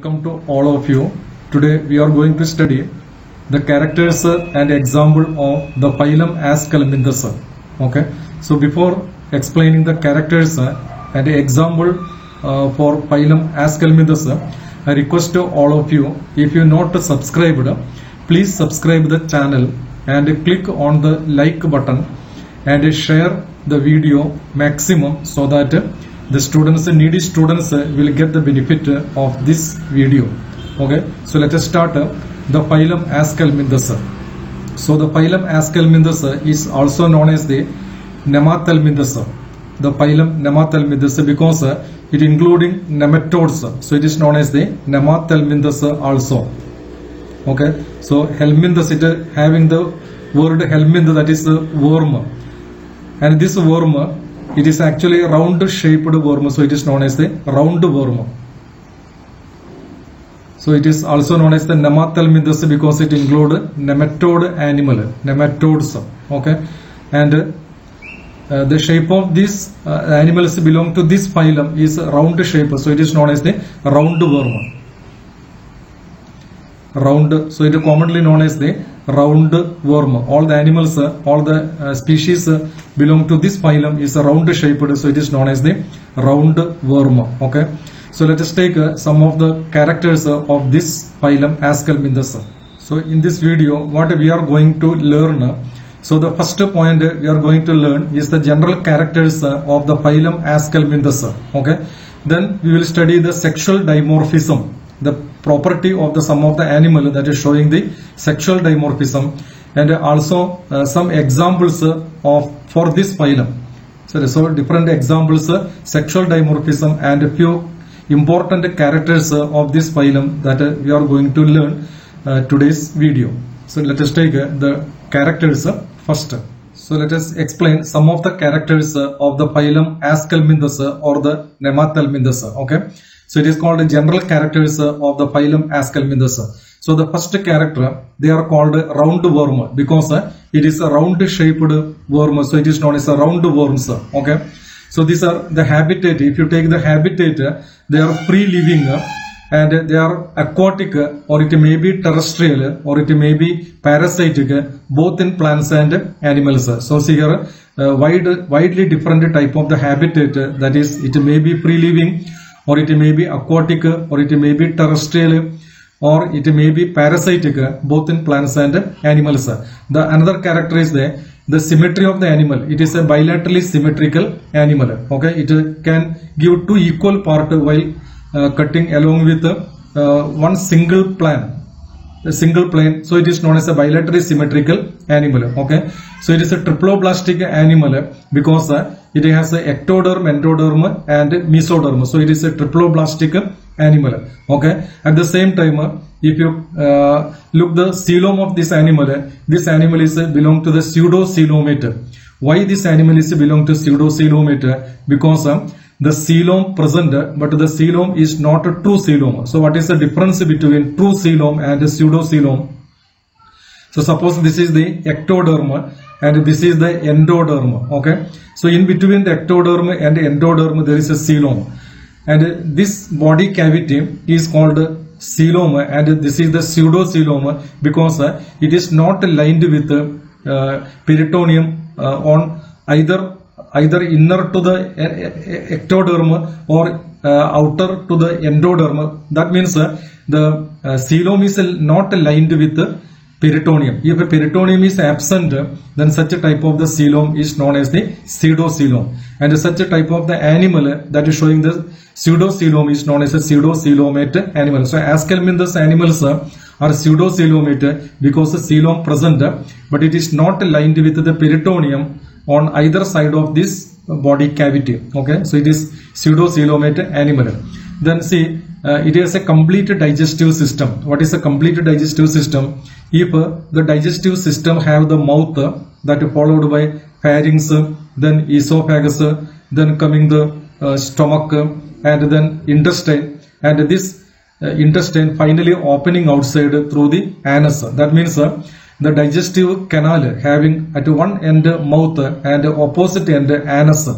Welcome to all of you. Today we are going to study the characters and example of the phylum Aschelminthus. Okay. So before explaining the characters and example for phylum Aschelminthus, I request to all of you, if you not subscribed, please subscribe the channel and click on the like button and share the video maximum so that the needy students will get the benefit of this video. Okay, so let us start the phylum Aschelminthus. So the phylum Aschelminthus is also known as the Nemathelminthus. The phylum Nemathelminthus because it including nematodes, so it is known as the Nemathelminthus also. Okay, so Helminthus, it having the word helminth, that is the worm, and this worm, it is actually a round shaped worm, so it is known as the round worm. So it is also known as the Nemathelminthus because it includes nematode animal, nematodes. Okay, and the shape of these animals belong to this phylum is round shape, so it is known as the round worm. Round, so it is commonly known as the round worm. All the animals, all the species belong to this phylum is a round shaped, so it is known as the round worm. Okay, so let us take some of the characters of this phylum Aschelminthus. So in this video, what we are going to learn, so the first point we are going to learn is the general characters of the phylum Aschelminthus. Okay, then we will study the sexual dimorphism, the property of the some of the animal that is showing the sexual dimorphism, and also some examples of for this phylum. So different examples, sexual dimorphism, and a few important characters of this phylum that we are going to learn today's video. So let us take the characters first. So let us explain some of the characters of the phylum Aschelminthus or the Nemathelminthus. Okay, so it is called the general characters of the phylum Aschelminthus. So the first character, they are called round worm because it is a round shaped worm, so it is known as a round worms. Okay, so these are the habitat. If you take the habitat, they are free living and they are aquatic, or it may be terrestrial, or it may be parasitic, both in plants and animals. So see here widely different type of the habitat, that is it may be free living, or it may be aquatic, or it may be terrestrial, or it may be parasitic, both in plants and animals. The another character is the symmetry of the animal. It is a bilaterally symmetrical animal. Okay, it can give two equal part while cutting along with one single plane. So it is known as a bilaterally symmetrical animal. Okay, so it is a triploblastic animal because it has a ectoderm, endoderm, and mesoderm. So it is a triploblastic animal. Okay, at the same time, if you look the coelom of this animal is belong to the pseudocoelomate. Why this animal is belong to pseudocoelomate? Because the coelom present, but the coelom is not a true coelom. So what is the difference between true coelom and pseudocoelom? So suppose this is the ectoderm and this is the endoderm. Okay, so in between the ectoderm and endoderm there is a coelom, and this body cavity is called coelom, and this is the pseudocoelom because it is not lined with peritoneum on either inner to the ectoderm or outer to the endoderm. That means the coelom is not lined with peritoneum. If a peritoneum is absent, then such a type of the coelom is known as the pseudocoelom, and such a type of the animal that is showing the pseudocoelom is known as a pseudocoelomate animal. So Aschelminthus animals are pseudocoelomate because the coelom present, but it is not lined with the peritoneum on either side of this body cavity. Okay, so it is pseudocoelomate animal. Then see, it has a complete digestive system. What is a complete digestive system? If the digestive system have the mouth, that followed by pharynx, then esophagus, then coming the stomach, and then intestine, and this intestine finally opening outside through the anus. That means the digestive canal having at one end mouth and opposite end anus.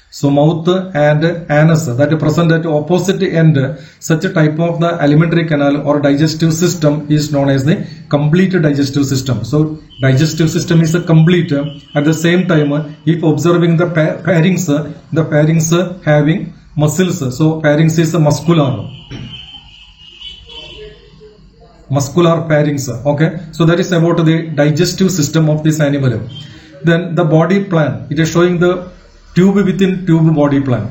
So mouth and anus that are present at opposite end, such a type of the alimentary canal or digestive system is known as the complete digestive system. So digestive system is a complete. At the same time, if observing the pharynx having muscles. So pharynx is a muscular pharynx. Okay, so that is about the digestive system of this animal. Then the body plan, it is showing the tube within tube body plan.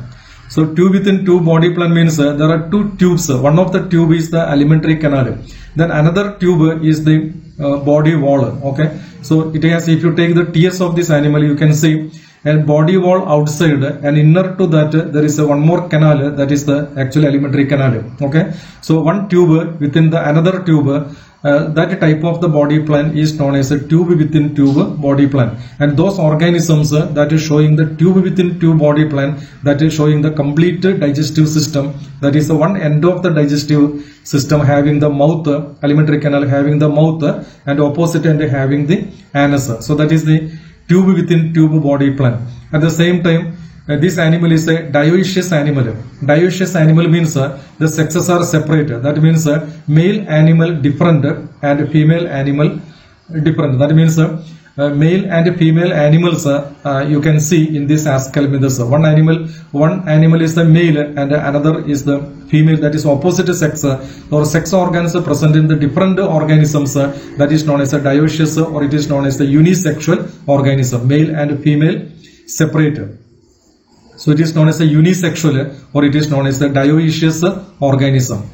So tube within tube body plan means there are two tubes. One of the tube is the alimentary canal. Then another tube is the body wall. Okay, so it has, if you take the tears of this animal, you can see a body wall outside, and inner to that there is one more canal, that is the actual alimentary canal. Okay, so one tube within the another tube. That type of the body plan is known as a tube within tube body plan, and those organisms that is showing the tube within tube body plan, that is showing the complete digestive system, that is the one end of the digestive system having the mouth, alimentary canal having the mouth, and opposite end having the anus. So that is the tube within tube body plan. At the same time, this animal is a dioecious animal. Dioecious animal means the sexes are separate. That means male animal different and female animal different. That means male and female animals you can see in this Aschelminthes. One animal is the male and another is the female, that is opposite sex, or sex organs present in the different organisms, that is known as a dioecious, or it is known as the unisexual organism. Male and female separate. So it is known as a unisexual, or it is known as the dioecious organism.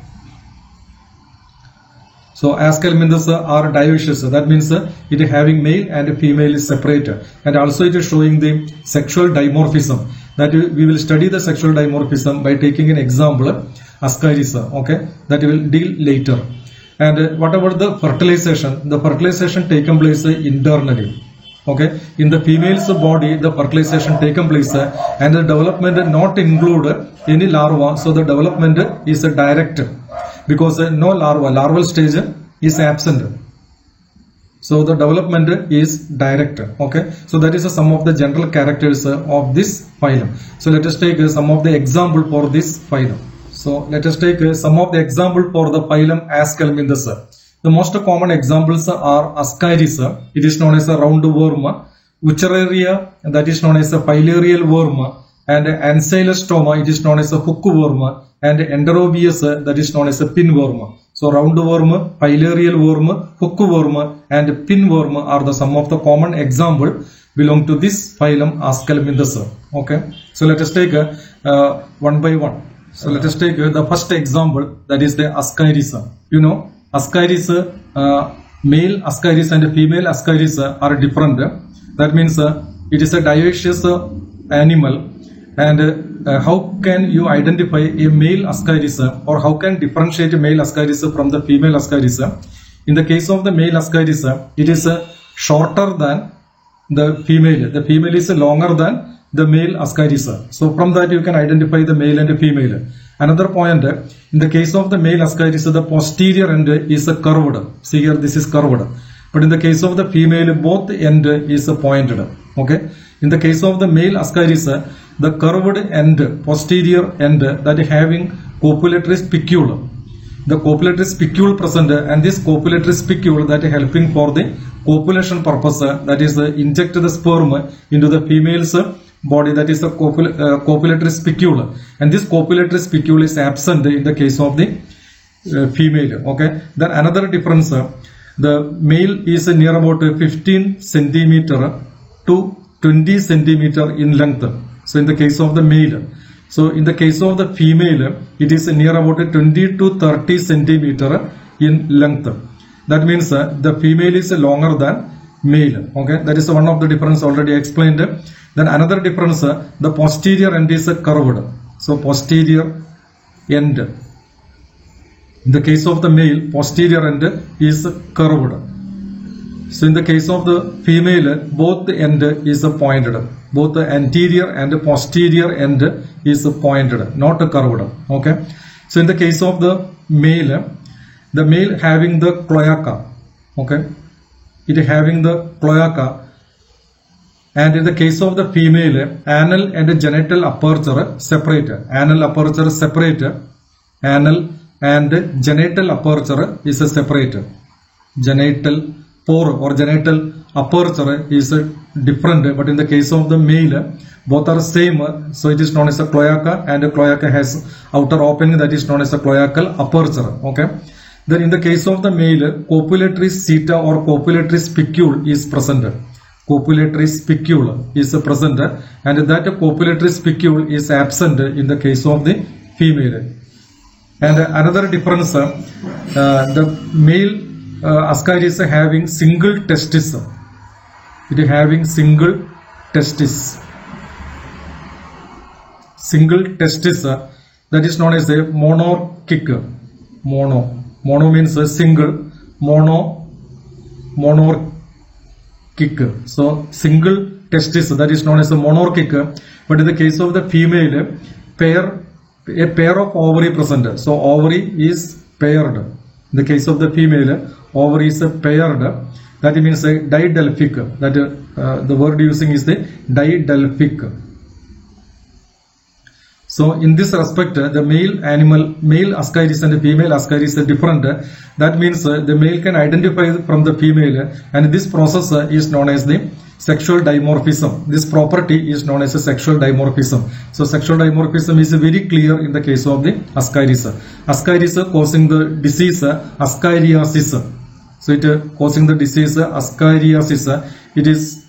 So Aschelminthes are dioecious. That means it is having male and female is separate, and also it is showing the sexual dimorphism. That we will study the sexual dimorphism by taking an example, Ascaris. Okay, that we will deal later. And what about the fertilization? The fertilization taken place internally. Okay, in the female's body, the fertilization taken place, and the development not include any larva. So the development is direct, because no larval stage is absent. So the development is direct. Okay, so that is some of the general characters of this phylum. So let us take some of the example for this phylum. So let us take some of the example for the phylum Aschelminthes. The most common examples are Ascaris, it is known as a roundworm, Wuchereria, that is known as a filarial worm, and Ancylostoma, it is known as a hookworm, and Enterobius, that is known as a pinworm. So roundworm, filarial worm, hookworm, and pinworm are the some of the common example belong to this phylum Aschelminthes. Okay, so let us take one by one. So let us take the first example, that is the Ascaris. You know, Ascaris, male Ascaris and female Ascaris are different. That means it is a dioecious animal. And how can you identify a male Ascaris, or how can differentiate male Ascaris from the female Ascaris? In the case of the male Ascaris, it is shorter than the female. The female is longer than the male Ascaris. So from that you can identify the male and the female. Another point, in the case of the male Ascaris, the posterior end is curved. See here, this is curved. But in the case of the female, both end is pointed. Okay. In the case of the male Ascaris, the curved end, posterior end, that is having copulatory spicule. The copulatory spicule present, and this copulatory spicule that is helping for the copulation purpose, that is inject the sperm into the female's body, that is the copulatory spicule, and this copulatory spicule is absent in the case of the female. Okay, then another difference, the male is near about 15 centimeter to 20 centimeter in length. So in the case of the male, so in the case of the female, it is near about 20 to 30 centimeter in length. That means the female is longer than male. Okay, that is one of the difference already explained. Then another difference, the posterior end is curved. So posterior end, in the case of the male, posterior end is curved. So in the case of the female, both end is pointed. Both the anterior and posterior end is pointed, not curved. Okay. So in the case of the male having the cloaca. Okay. It having the cloaca. And in the case of the female, anal and genital aperture separate. Anal aperture separate. Anal and genital aperture is separate. Genital pore or genital aperture is different, but in the case of the male, both are same. So it is known as a cloaca, and a cloaca has outer opening that is known as a cloacal aperture. Okay. Then in the case of the male, copulatory seta or copulatory spicule is present. Copulatory spicule is present, and that copulatory spicule is absent in the case of the female. And another difference, the male Ascaris having single testis. It is having single testis. Single testis, that is known as a monarchic. Mono means a single, monarchic. So single testis, that is known as a monarchic. But in the case of the female, a pair of ovary present. So ovary is paired. In the case of the female, ovary is paired. That means a didelphic. That the word using is the didelphic. So in this respect, the male Ascaris and the female Ascaris are different. That means the male can identify from the female, and this process is known as the sexual dimorphism. This property is known as a sexual dimorphism. So sexual dimorphism is very clear in the case of the Ascaris. Ascaris causing the disease ascariasis. So it causing the disease ascariasis. It is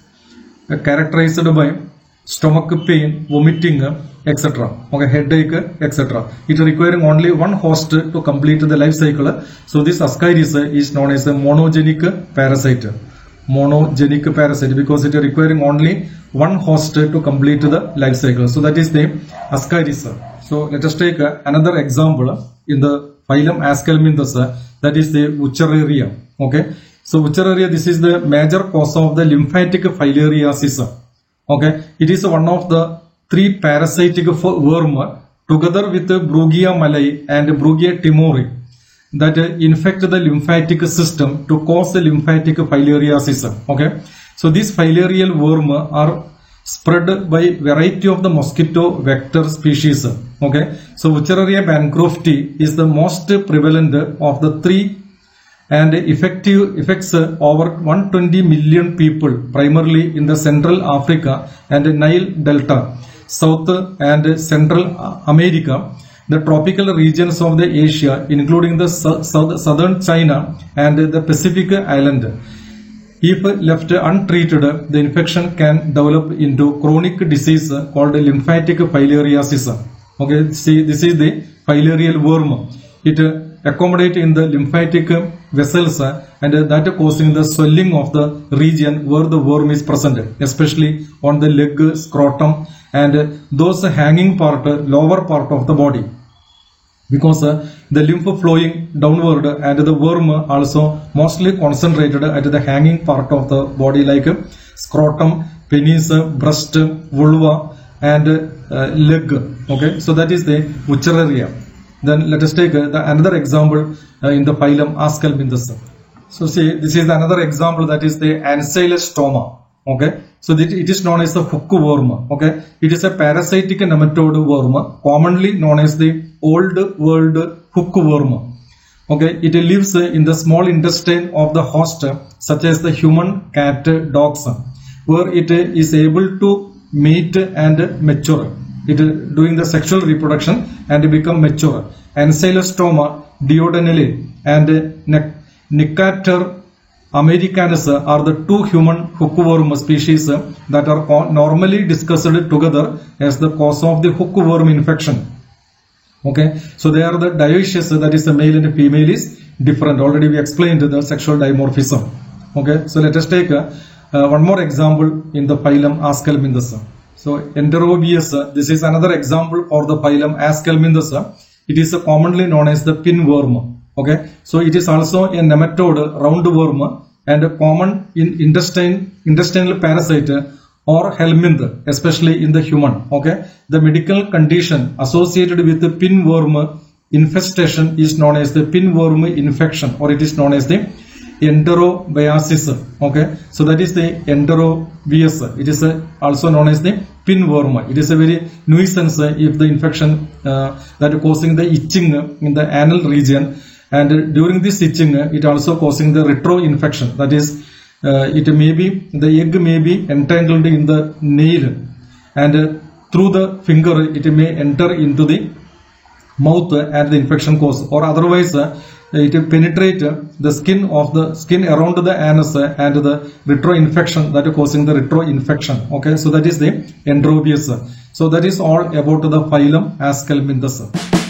characterized by stomach pain, vomiting, etc. Okay, headache, etc. It requiring only one host to complete the life cycle. So this Ascaris is known as a monogenic parasite. Monogenic parasite, because it is requiring only one host to complete the life cycle. So that is the Ascaris. So let us take another example in the phylum Aschelminthes, that is the Wuchereria. Okay, so Wuchereria, this is the major cause of the lymphatic filariasis. Okay, it is one of the three parasitic worm together with Brugia malai and Brugia timori that infect the lymphatic system to cause the lymphatic filariasis. Okay, so these filarial worm are spread by variety of the mosquito vector species. Okay, so Wuchereria bancrofti is the most prevalent of the three, and affects over 120 million people, primarily in the Central Africa and Nile Delta, South and Central America, the tropical regions of the Asia, including the southern China and the Pacific Island. If left untreated, the infection can develop into chronic disease called lymphatic filariasis. Okay, see, this is the filarial worm. It accommodate in the lymphatic vessels and that causing the swelling of the region where the worm is present, especially on the leg, scrotum, and those hanging part, lower part of the body, because the lymph flowing downward and the worm also mostly concentrated at the hanging part of the body, like scrotum, penis, breast, vulva, and leg. Okay, so that is the Wuchereria. Then let us take another example in the phylum Aschelminthes. So see, this is another example, that is the Ancylostoma. Okay, so it is known as the hookworm. Okay, it is a parasitic nematode worm, commonly known as the Old World hookworm. Okay, it lives in the small intestine of the host, such as the human, cat, dogs, where it is able to mate and mature. It doing the sexual reproduction and become mature. Ancylostoma duodenale and Necator americanus are the two human hookworm species that are normally discussed together as the cause of the hookworm infection. Okay, so they are the dioecious, that is the male and female is different. Already we explained the sexual dimorphism. Okay, so let us take one more example in the phylum Aschelminthes. So Enterobius, this is another example for the phylum Aschelminthes. It is commonly known as the pinworm. Okay, so it is also a nematode roundworm and a common in intestinal parasite or helminth, especially in the human. Okay, the medical condition associated with the pinworm infestation is known as the pinworm infection, or it is known as the enterobiasis. Okay, so that is the enterobius. It is also known as the pinworm. It is a very nuisance if the infection that causing the itching in the anal region, and during this itching it also causing the retro infection. That is, it may be the egg may be entangled in the nail, and through the finger it may enter into the mouth and the infection cause, or otherwise it penetrate the skin around the anus and the retro infection that is causing the retro infection. Okay, so that is the enterobius. So that is all about the phylum Aschelminthes.